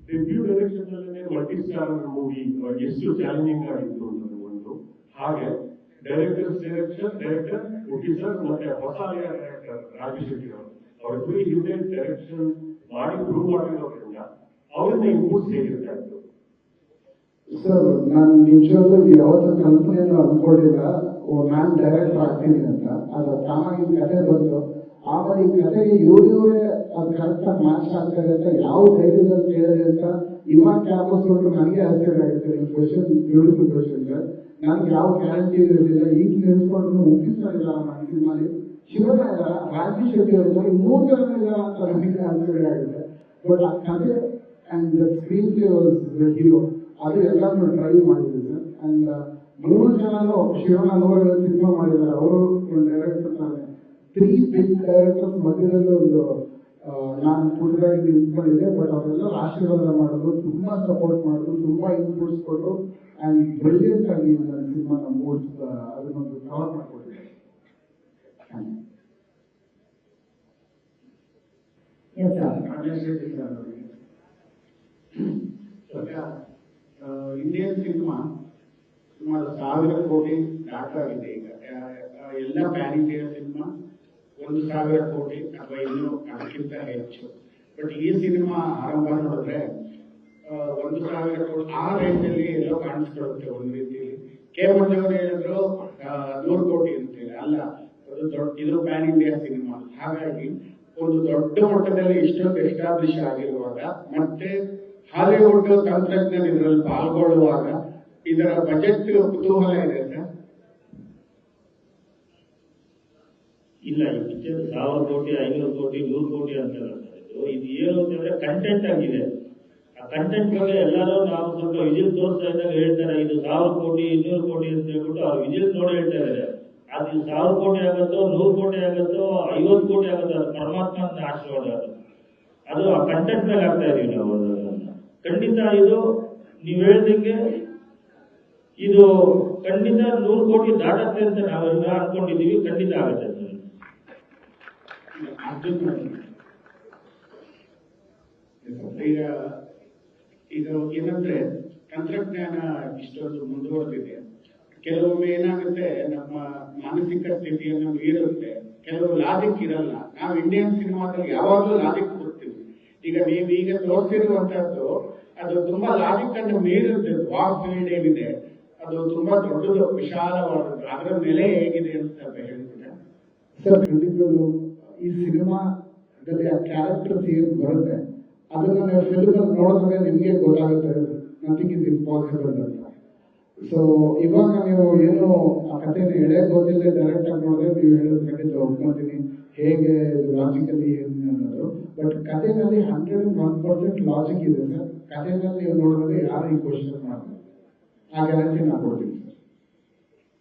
Debut direction ಅಲ್ಲೇ multi star movie ಎಷ್ಟು challenging ಆಗಿತ್ತು ಅನ್ನೋದು ಒಂದು. ಹಾಗೆ ಡೈರೆಕ್ಟರ್ ಪ್ರೊಡ್ಯೂಸರ್ ಮತ್ತೆ ಹೊಸ ಡೈರೆಕ್ಟರ್ ರಾಜು ಶೆಟ್ಟಿ ಅವರಿಬ್ಬರು ಹಿಂದೆ ಡೈರೆಕ್ಷನ್ ಮಾಡಿ ಪ್ರೂವ್ ಮಾಡಿರೋದ್ರಿಂದ ಅವರಿಂದ ಇನ್ಪುಟ್ಸ್ ಹೇಗಿರ್ತಾ ಇತ್ತು? ಸರ್, ನಾನು ನಿಜವಾಗ್ಲೂ ಯಾವತ್ತೂ ಕಲ್ಪನೆಯನ್ನು ಅನ್ಕೊಂಡಿಲ್ಲ ನಾನು ಡೈರೆಕ್ಟರ್ ಆಗ್ತೀನಿ ಅಂತ. ಅದು ತಾನಾಗಿ ಕತೆ ಬಂತು. ಆಮೇಲೆ ಈ ಕತೆಗೆ ಇವರೇ ಅದು ಕರೆಕ್ಟಾಗಿ ಮ್ಯಾಚ್ ಆಗ್ತಾರೆ ಅಂತ ಯಾವ ಧೈರ್ಯದಲ್ಲಿ ಕೇಳಿದೆ ಅಂತ ಇವಾಗ ಕ್ಯಾಪಸ್ ಕೊಟ್ಟರು ನನಗೆ ಆಶ್ಚರ್ಯ ಆಗುತ್ತೆ. ಈ ಕ್ವಶನ್ ಬ್ಯೂಟಿಫುಲ್ ಕ್ವಶನ್ ಸರ್. ನನಗೆ ಯಾವ ಗ್ಯಾರಂಟಿ ಇರಲಿಲ್ಲ. ಈಗ ನೆನೆಸ್ಕೊಂಡ್ರು ಮುಗಿಸ್ತಾರಿಲ್ಲ ನನ್ನ ಸಿನಿಮಾಲಿ ಶಿವರಾಯ ರಾಜು ಶೆಟ್ಟಿ ಅವರು 3 ಜನ ಇದ್ದಾರೆ ಅಂತ ನನಗೆ ಆಶ್ಚರ್ಯ ಆಗುತ್ತೆ. ಬಟ್ ಆ ಕತೆ and the screen play was the hero. ಅದು ಎಲ್ಲಾನು ಟ್ರೈ ಮಾಡಿದ್ವಿ ಸರ್. ಅಂಡ್ 3 ಜನನು ಶಿವಣ್ಣ ನೋಡಿದ ಸಿನಿಮಾ ಮಾಡಿದ್ದಾರೆ. ಅವರು ಒಂದು ಡೈರೆಕ್ಟರ್ ತಾನೆ. 3 ಬಿಗ್ ಡೈರೆಕ್ಟರ್ಸ್ ಮಧ್ಯದಲ್ಲಿ ಒಂದು ನಾನು ಪುಟ್ಟದಾಗಿ ನಿಂತ್ಕೊಂಡಿದ್ದೆ. ಬಟ್ ಅವರೆಲ್ಲ ಆಶೀರ್ವಾದ ಮಾಡಿದ್ರು, ತುಂಬಾ ಸಪೋರ್ಟ್ ಮಾಡಿದ್ರು, ತುಂಬಾ ಇನ್ಪುಟ್ಸ್ ಕೊಟ್ಟರು. ಅಂಡ್ ಬ್ರಿಲಿಯಂಟ್ ಆಗಿ ನನ್ನ ಸಿನಿಮಾನ ಮೂಡ್ಸ್ ಅದನ್ನೊಂದು ಕವರ್ ಮಾಡಿಕೊಟ್ಟಿದ್ದಾರೆ. ಇಂಡಿಯನ್ ಸಿನಿಮಾ ಸುಮಾರು 1000 ಕೋಟಿ ದಾಟಾಗಿದೆ. ಈಗ ಎಲ್ಲ ಪ್ಯಾನ್ ಇಂಡಿಯಾ ಸಿನಿಮಾ 1000 ಕೋಟಿ ಅಥವಾ ಇನ್ನೂ ಅದಕ್ಕಿಂತ ಹೆಚ್ಚು. ಬಟ್ ಈ ಸಿನಿಮಾ ಆರಂಭ ನೋಡಿದ್ರೆ 1000 ಕೋಟಿ ಆ ರೇಂಜಲ್ಲಿ ಎಲ್ಲೋ ಕಾಣಿಸ್ಕೊಳ್ಳುತ್ತೆ ಒಂದು ರೀತಿಯಲ್ಲಿ. ಕೇವಲ ಹೇಳಿದ್ರು 100 ಕೋಟಿ ಅಂತೇಳಿ ಅಲ್ಲ, ಅದು ದೊಡ್ಡ ಇದು ಪ್ಯಾನ್ ಇಂಡಿಯಾ ಸಿನಿಮಾ. ಹಾಗಾಗಿ ಒಂದು ದೊಡ್ಡ ಮಟ್ಟದಲ್ಲಿ ಇಷ್ಟೊಂದು ಎಸ್ಟಾಬ್ಲಿಷ್ ಆಗಿರುವಾಗ ಮತ್ತೆ ಹಾಲಿವುಡ್ ತಂತ್ರಜ್ಞಾನ ಇದರಲ್ಲಿ ಪಾಲ್ಗೊಳ್ಳುವಾಗ ಇದರ ಬಜೆಟ್ ಕುತೂಹಲ ಇದೆ ಸರ್? ಇಲ್ಲ, ಈ ಪಿಕ್ಚರ್ 1000 ಕೋಟಿ 500 ಕೋಟಿ 100 ಕೋಟಿ ಅಂತ ಇದು ಏನು ಅಂತಂದ್ರೆ ಕಂಟೆಂಟ್ ಆಗಿದೆ. ಆ ಕಂಟೆಂಟ್ ಬಗ್ಗೆ ಎಲ್ಲರೂ ನಾವು ಸ್ವಲ್ಪ ವಿಜಿಲ್ ತೋರಿಸ್ತಾ ಇದ್ದಾಗ ಹೇಳ್ತಾರೆ ಇದು 1000 ಕೋಟಿ 200 ಕೋಟಿ ಅಂತ ಹೇಳ್ಬಿಟ್ಟು ಅವ್ರು ವಿಜಿಲ್ ನೋಡಿ ಹೇಳ್ತಾ ಇದ್ದಾರೆ. ಅದು 1000 ಕೋಟಿ ಆಗುತ್ತೋ 100 ಕೋಟಿ ಆಗುತ್ತೋ 50 ಕೋಟಿ ಆಗುತ್ತೋ ಅದು ಪರಮಾತ್ಮನ ಆಶೀರ್ವಾದ. ಅದು ಆ ಕಂಟೆಂಟ್ ಮೇಲೆ ಆಗ್ತಾ ಇದೀವಿ ನಾವು. ಖಂಡಿತ ಇದು ನೀವು ಹೇಳಿದಂಗೆ ಇದು ಖಂಡಿತ 100 ಕೋಟಿ ದಾಟತ್ತೆ ಅಂತ ನಾವೆಲ್ಲ ಅನ್ಕೊಂಡಿದೀವಿ. ಖಂಡಿತ ಆಗುತ್ತೆ ಸರ್. ಈಗ ಏನಂದ್ರೆ ತಂತ್ರಜ್ಞಾನ ಇಷ್ಟೊಂದು ಮುಂದುವರೆದಿದೆ. ಕೆಲವೊಮ್ಮೆ ಏನಾಗುತ್ತೆ, ನಮ್ಮ ಮಾನಸಿಕ ಸ್ಥಿತಿಯನ್ನು ಮೀರುತ್ತೆ, ಕೆಲವು ಲಾಜಿಕ್ ಇರಲ್ಲ. ನಾವು ಇಂಡಿಯನ್ ಸಿನಿಮಾದಲ್ಲಿ ಯಾವಾಗಲೂ ಲಾಜಿಕ್ ಕೊಡ್ತೀವಿ. ಈಗ ನೀವು ಈಗ ತೋರಿಸಿರುವಂತಹದ್ದು ಅದು ತುಂಬಾ ಲಾಜಿಕ್ ಅನ್ನು ಮೀರುತ್ತೆ. ವಾರ್ ಫೀಲ್ಡ್ ಏನಿದೆ ಅದು ತುಂಬಾ ದೊಡ್ಡದು, ವಿಶಾಲವಾದದ್ದು. ಅದರ ನೆಲೆ ಹೇಗಿದೆ ಅಂತ ಹೇಳ್ತೀರಾ ಸರ್? ಖಂಡಿತವಾಗ್ಲೂ ಈ ಸಿನಿಮಾದಲ್ಲಿ ಆ ಕ್ಯಾರೆಕ್ಟರ್ಸ್ ಏನು ಬರುತ್ತೆ ಅದನ್ನ ನೀವು ಫಿಲ್ಮ್ ನೋಡಿದ್ರೆ ನಿಮಗೆ ಗೊತ್ತಾಗುತ್ತೆ ನಥಿಂಗ್ ಇಸ್ ಇಂಪಾಸಿಬಲ್ ಅಂತ. ಸೊ ಇವಾಗ ನೀವು ಏನು ಆ ಕಥೆನ ಎಳೆ ಗೊತ್ತಿಲ್ಲದೆ ಡೈರೆಕ್ಟ್ ಆಗಿ ನೋಡಿದ್ರೆ ನೀವು ಹೇಳೋದು ಖಂಡಿತ ಒಪ್ಕೊಂತೀನಿ ಹೇಗೆ ಲಾಜಿಕಲಿ ಏನು ಅನ್ನೋದು. ಬಟ್ ಕಥೆನಲ್ಲಿ 101% ಲಾಜಿಕ್ ಇದೆ ಸರ್. ಕಥೆನಲ್ಲಿ ನೀವು ನೋಡಿದ್ರೆ ಯಾರು ಈ ಕ್ವಶನ್ ಮಾಡ್ತಾರೆ, ಆ ಗ್ಯಾರಂಟಿ ನಾವು ಕೊಡ್ತೀವಿ.